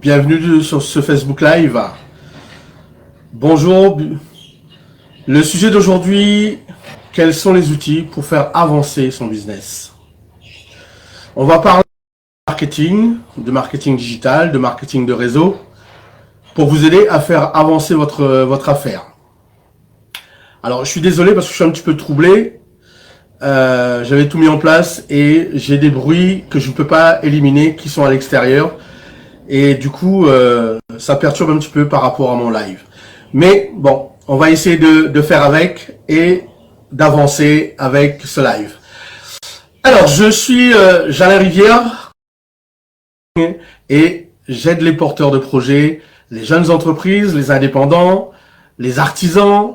Bienvenue sur ce Facebook Live. Bonjour. Le sujet d'aujourd'hui, quels sont les outils pour faire avancer son business? On va parler de marketing digital, de marketing de réseau, pour vous aider à faire avancer votre affaire. Alors, je suis désolé parce que je suis un petit peu troublé. J'avais tout mis en place et j'ai des bruits que je ne peux pas éliminer qui sont à l'extérieur. Et du coup, ça perturbe un petit peu par rapport à mon live. Mais bon, on va essayer de faire avec et d'avancer avec ce live. Alors, je suis Jean Rivière et j'aide les porteurs de projets, les jeunes entreprises, les indépendants, les artisans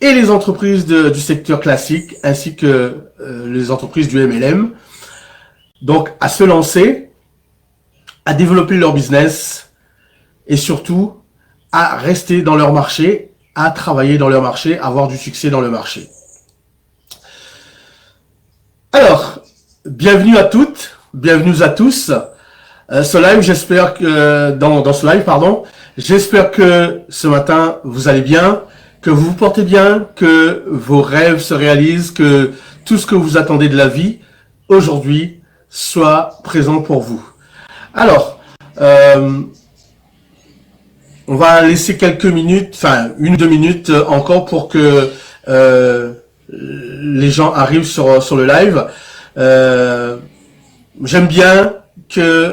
et les entreprises du secteur classique ainsi que les entreprises du MLM. Donc, à se lancer, à développer leur business et surtout à rester dans leur marché, à travailler dans leur marché, à avoir du succès dans le marché. Alors, bienvenue à toutes, bienvenue à tous. Ce live, j'espère que dans ce live, j'espère que ce matin vous allez bien, que vous vous portez bien, que vos rêves se réalisent, que tout ce que vous attendez de la vie aujourd'hui soit présent pour vous. Alors, on va laisser quelques minutes, enfin 1-2 minutes encore pour que les gens arrivent sur le live. J'aime bien que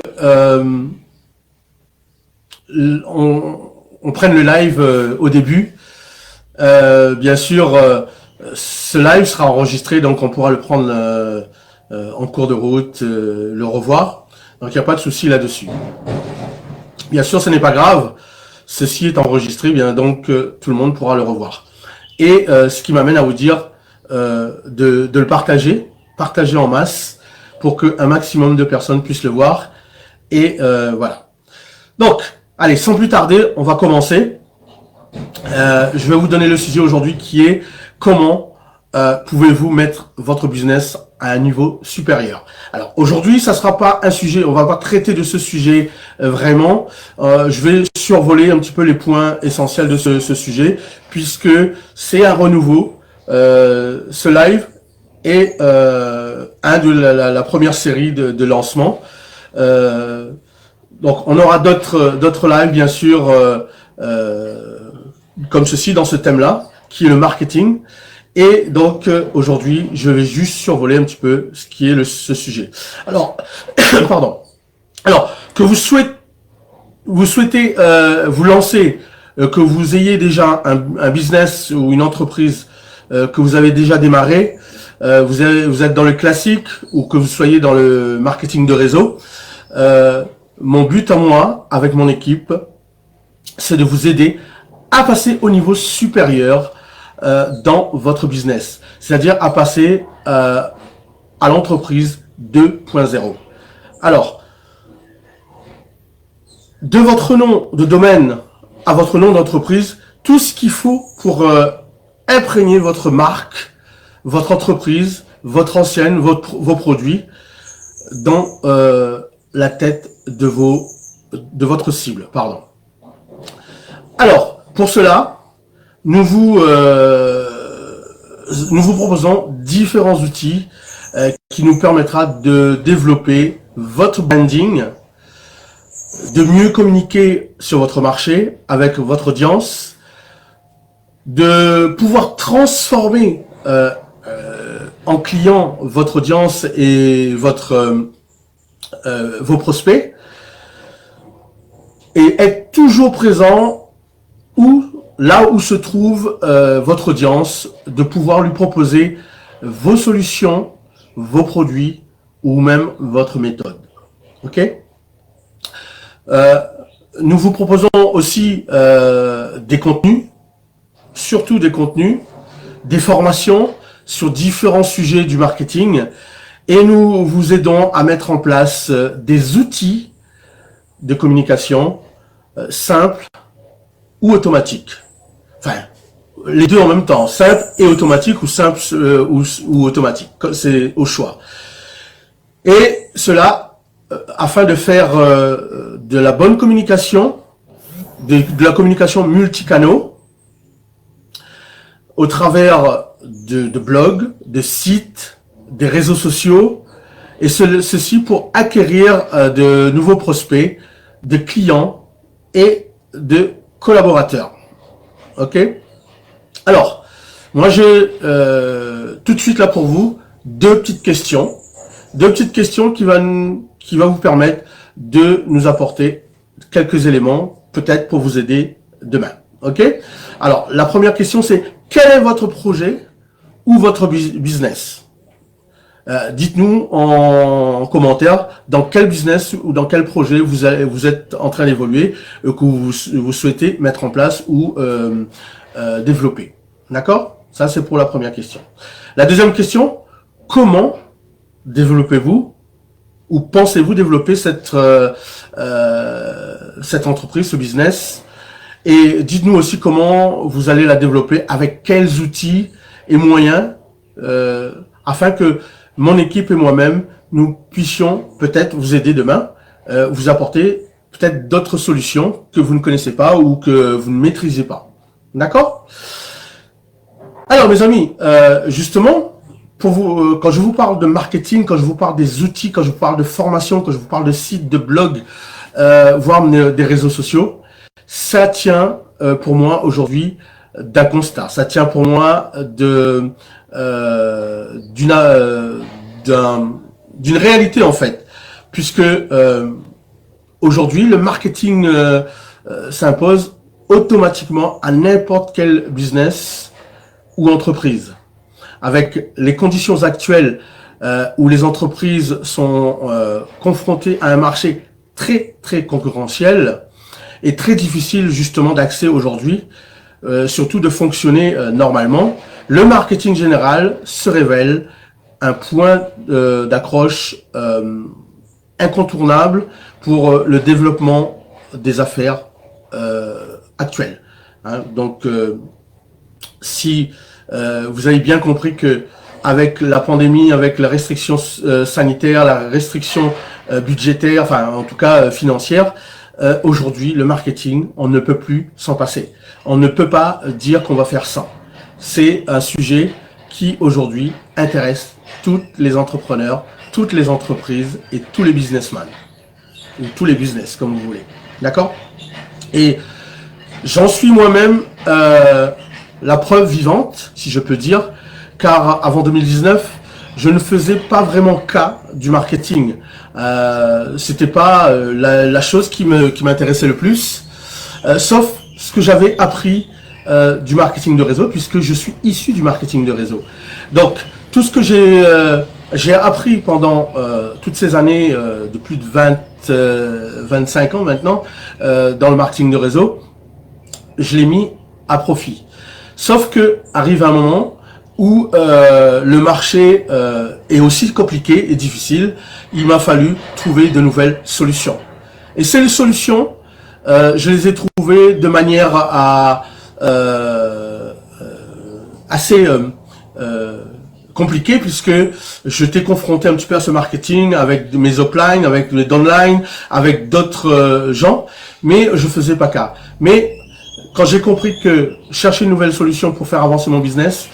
on prenne le live au début. Bien sûr, ce live sera enregistré, donc on pourra le prendre en cours de route, le revoir. Donc, il n'y a pas de souci là-dessus. Bien sûr, ce n'est pas grave. Ceci est enregistré, bien donc tout le monde pourra le revoir. Et ce qui m'amène à vous dire de le partager en masse pour qu'un maximum de personnes puissent le voir. Et voilà. Donc, allez, sans plus tarder, on va commencer. Je vais vous donner le sujet aujourd'hui qui est comment pouvez-vous mettre votre business à un niveau supérieur. Alors aujourd'hui, ça sera pas un sujet, on va pas traiter de ce sujet vraiment. Je vais survoler un petit peu les points essentiels de ce sujet, puisque c'est un renouveau. Ce live est un de la première série de lancement. Donc on aura d'autres lives bien sûr comme ceci dans ce thème-là, qui est le marketing. Et donc aujourd'hui, je vais juste survoler un petit peu ce qui est ce sujet. Alors, pardon. Alors que vous souhaitez vous lancer, que vous ayez déjà un business ou une entreprise que vous avez déjà démarré, vous êtes dans le classique ou que vous soyez dans le marketing de réseau. Mon but à moi, avec mon équipe, c'est de vous aider à passer au niveau supérieur dans votre business, c'est-à-dire à passer à l'entreprise 2.0. Alors, de votre nom de domaine à votre nom d'entreprise, tout ce qu'il faut pour imprégner votre marque, votre entreprise, votre enseigne, vos produits dans la tête de votre cible. Pardon. Alors, pour cela, nous vous proposons différents outils qui nous permettra de développer votre branding, de mieux communiquer sur votre marché avec votre audience, de pouvoir transformer en client votre audience et vos prospects et être toujours présent là où se trouve votre audience, de pouvoir lui proposer vos solutions, vos produits ou même votre méthode. Ok ? Nous vous proposons aussi des contenus, surtout des contenus, des formations sur différents sujets du marketing et nous vous aidons à mettre en place des outils de communication simples ou automatiques. Enfin, les deux en même temps, simple et automatique ou simple ou automatique, c'est au choix. Et cela afin de faire de la bonne communication, de la communication multicanaux, au travers de blogs, de sites, des réseaux sociaux, et ceci pour acquérir de nouveaux prospects, de clients et de collaborateurs. Ok? Alors, moi j'ai tout de suite là pour vous deux petites questions qui va vous permettre de nous apporter quelques éléments, peut-être pour vous aider demain. Ok? Alors, la première question c'est: quel est votre projet ou votre business? Dites-nous en commentaire dans quel business ou dans quel projet vous êtes en train d'évoluer, que vous souhaitez mettre en place ou développer. D'accord? Ça, c'est pour la première question. La deuxième question: comment développez-vous ou pensez-vous développer cette entreprise, ce business? Et dites-nous aussi comment vous allez la développer, avec quels outils et moyens, afin que mon équipe et moi-même, nous puissions peut-être vous aider demain, vous apporter peut-être d'autres solutions que vous ne connaissez pas ou que vous ne maîtrisez pas. D'accord? Alors mes amis, justement, pour vous, quand je vous parle de marketing, quand je vous parle des outils, quand je vous parle de formation, quand je vous parle de sites, de blogs, voire des réseaux sociaux, ça tient pour moi aujourd'hui d'un constat. Ça tient pour moi d'une réalité en fait, puisque aujourd'hui le marketing s'impose automatiquement à n'importe quel business ou entreprise. Avec les conditions actuelles où les entreprises sont confrontées à un marché très très concurrentiel et très difficile justement d'accès aujourd'hui, surtout de fonctionner normalement, le marketing général se révèle un point d'accroche incontournable pour le développement des affaires actuelles. Hein, donc, si vous avez bien compris que avec la pandémie, avec la restriction sanitaire, la restriction budgétaire, enfin en tout cas financière, aujourd'hui le marketing, on ne peut plus s'en passer. On ne peut pas dire qu'on va faire ça. C'est un sujet qui aujourd'hui intéresse tous les entrepreneurs, toutes les entreprises et tous les businessmen, ou tous les business comme vous voulez. D'accord? Et j'en suis moi-même la preuve vivante, si je peux dire, car avant 2019, je ne faisais pas vraiment cas du marketing. C'était pas la chose qui m'intéressait le plus, sauf ce que j'avais appris du marketing de réseau, puisque je suis issu du marketing de réseau. Donc, tout ce que j'ai appris pendant toutes ces années de plus de 25 ans maintenant dans le marketing de réseau, je l'ai mis à profit. Sauf que arrive un moment où le marché est aussi compliqué et difficile, il m'a fallu trouver de nouvelles solutions. Et ces solutions, je les ai trouvées de manière assez compliquée, puisque j'étais confronté un petit peu à ce marketing avec mes uplines, avec les downlines, avec d'autres gens, mais je faisais pas cas. Mais quand j'ai compris que chercher une nouvelle solution pour faire avancer mon business,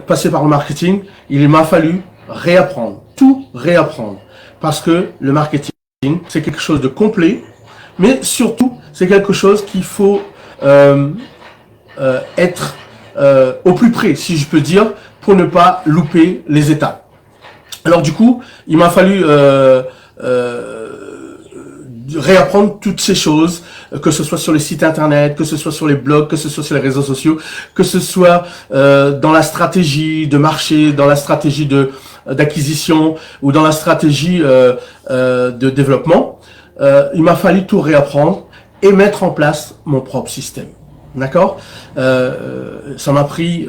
passer par le marketing, il m'a fallu réapprendre, tout réapprendre. Parce que le marketing, c'est quelque chose de complet, mais surtout, c'est quelque chose qu'il faut être au plus près, si je peux dire, pour ne pas louper les étapes. Alors du coup, il m'a fallu réapprendre toutes ces choses, que ce soit sur les sites internet, que ce soit sur les blogs, que ce soit sur les réseaux sociaux, que ce soit dans la stratégie de marché, dans la stratégie d'acquisition ou dans la stratégie de développement. Il m'a fallu tout réapprendre et mettre en place mon propre système. D'accord? Ça m'a pris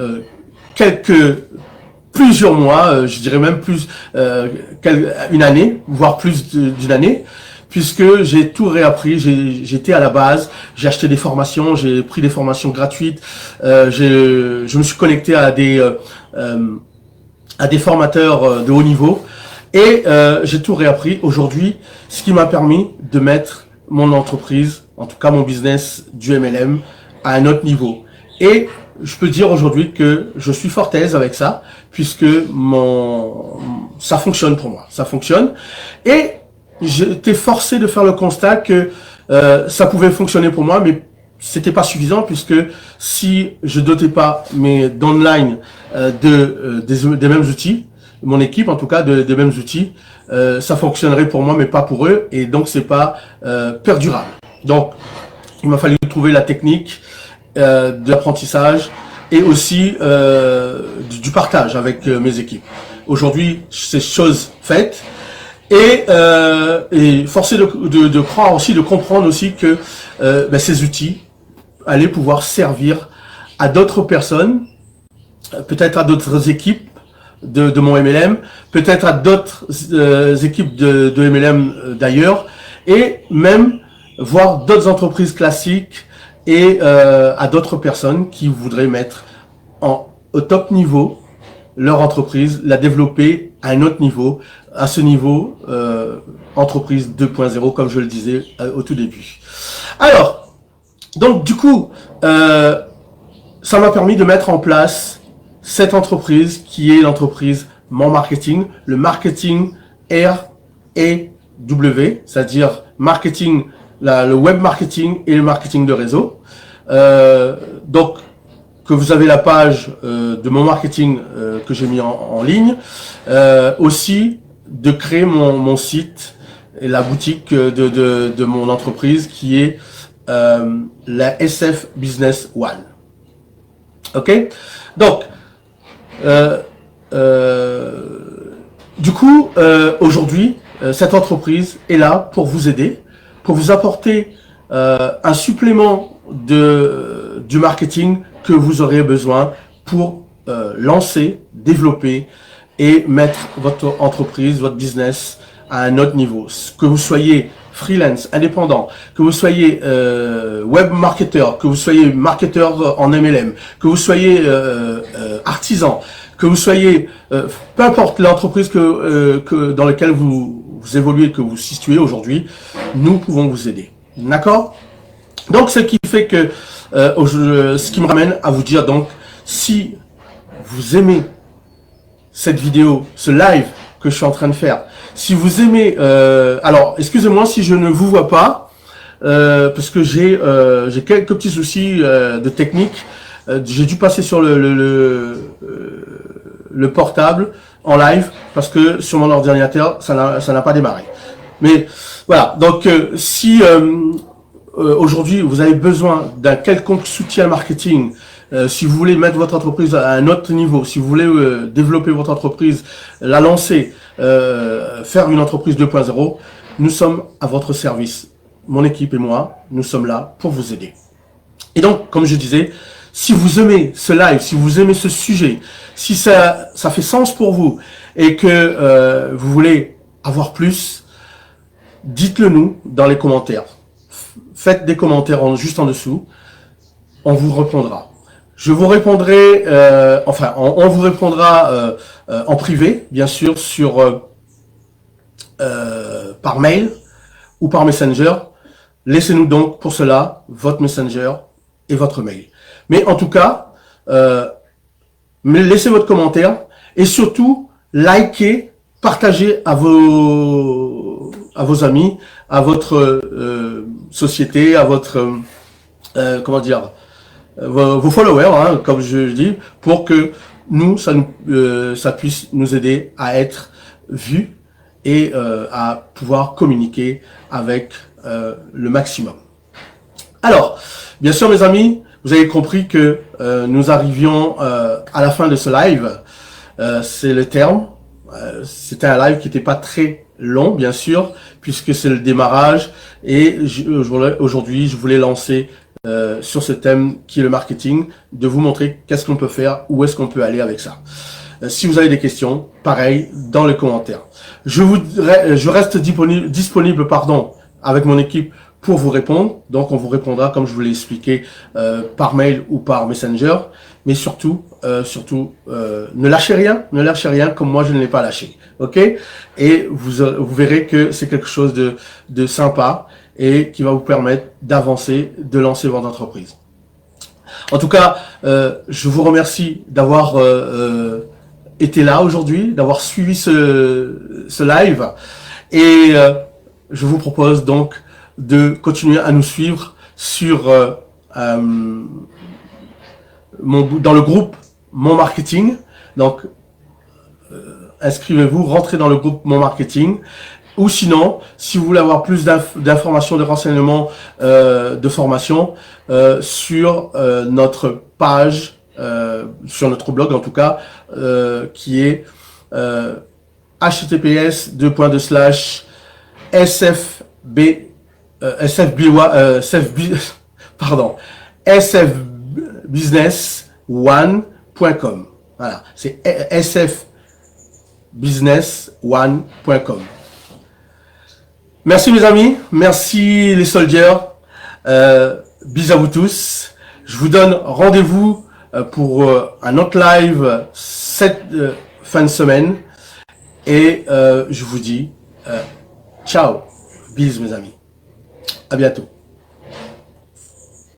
plusieurs mois, je dirais même plus une année, voire plus d'une année, puisque j'ai tout réappris, j'étais à la base, j'ai acheté des formations, j'ai pris des formations gratuites, je me suis connecté à des formateurs de haut niveau, Et j'ai tout réappris aujourd'hui, ce qui m'a permis de mettre mon entreprise, en tout cas mon business du MLM, à un autre niveau. Et je peux dire aujourd'hui que je suis fort à l'aise avec ça, puisque ça fonctionne pour moi, ça fonctionne. Et j'étais forcé de faire le constat que ça pouvait fonctionner pour moi, mais c'était pas suffisant, puisque si je dotais pas mes downlines des mêmes outils, mon équipe en tout cas des mêmes outils, ça fonctionnerait pour moi mais pas pour eux, et donc c'est pas perdurable. Donc il m'a fallu trouver la technique de l'apprentissage et aussi du partage avec mes équipes. Aujourd'hui c'est chose faite, et forcé de croire aussi, de comprendre aussi que ces outils allaient pouvoir servir à d'autres personnes, peut-être à d'autres équipes de mon MLM, peut-être à d'autres équipes de MLM d'ailleurs, et même voir d'autres entreprises classiques et à d'autres personnes qui voudraient mettre au top niveau leur entreprise, la développer à un autre niveau, à ce niveau entreprise 2.0, comme je le disais au tout début. Alors, donc du coup, ça m'a permis de mettre en place cette entreprise qui est l'entreprise Mon Marketing, le marketing R et W, c'est-à-dire marketing, le web marketing et le marketing de réseau. Donc, que vous avez la page de Mon Marketing que j'ai mis en ligne, aussi de créer mon site et la boutique de mon entreprise qui est la SF Business One. Ok, donc du coup, aujourd'hui, cette entreprise est là pour vous aider, pour vous apporter un supplément du marketing que vous aurez besoin pour lancer, développer et mettre votre entreprise, votre business à un autre niveau. Que vous soyez freelance, indépendant, que vous soyez web marketeur, que vous soyez marketeur en MLM, que vous soyez artisan, que vous soyez, peu importe l'entreprise dans laquelle vous évoluez, que vous situez aujourd'hui, nous pouvons vous aider. D'accord? Donc, ce qui fait que, ce qui me ramène à vous dire donc, si vous aimez cette vidéo, ce live que je suis en train de faire, si vous aimez, alors excusez-moi si je ne vous vois pas, parce que j'ai quelques petits soucis de technique. J'ai dû passer sur le portable en live parce que sur mon ordinateur ça n'a pas démarré. Mais voilà, donc si aujourd'hui vous avez besoin d'un quelconque soutien marketing, si vous voulez mettre votre entreprise à un autre niveau, si vous voulez développer votre entreprise, la lancer, faire une entreprise 2.0, nous sommes à votre service. Mon équipe et moi, nous sommes là pour vous aider. Et donc, comme je disais, si vous aimez ce live, si vous aimez ce sujet, si ça fait sens pour vous et que vous voulez avoir plus, dites-le nous dans les commentaires. Faites des commentaires juste en dessous. On vous répondra. Je vous répondrai, on vous répondra en privé, bien sûr, par mail ou par Messenger. Laissez-nous donc pour cela votre Messenger et votre mail. Mais en tout cas, laissez votre commentaire et surtout likez, partagez à vos amis, à votre société, à votre vos followers, hein, comme je dis, pour que ça puisse nous aider à être vus et à pouvoir communiquer avec le maximum. Alors, bien sûr mes amis, vous avez compris que nous arrivions à la fin de ce live. C'est le terme. C'était un live qui n'était pas très long, bien sûr, puisque c'est le démarrage. Et aujourd'hui, je voulais lancer sur ce thème qui est le marketing, de vous montrer qu'est-ce qu'on peut faire, où est-ce qu'on peut aller avec ça. Si vous avez des questions, pareil, dans les commentaires. Je reste disponible avec mon équipe pour vous répondre. Donc, on vous répondra, comme je vous l'ai expliqué, par mail ou par Messenger. Mais surtout, ne lâchez rien comme moi, je ne l'ai pas lâché. OK? Et vous verrez que c'est quelque chose de sympa et qui va vous permettre d'avancer, de lancer votre entreprise. En tout cas, je vous remercie d'avoir été là aujourd'hui, d'avoir suivi ce live. Et je vous propose donc de continuer à nous suivre sur dans le groupe Mon Marketing. Donc, inscrivez-vous, rentrez dans le groupe Mon Marketing. Ou sinon, si vous voulez avoir plus d'informations, de renseignements, de formation, sur notre page, sur notre blog en tout cas, qui est sfbusiness1.com. Voilà, c'est sfbusiness1.com. Merci mes amis, merci les soldiers, bisous à vous tous. Je vous donne rendez-vous pour un autre live cette fin de semaine et je vous dis ciao, bisous mes amis, à bientôt.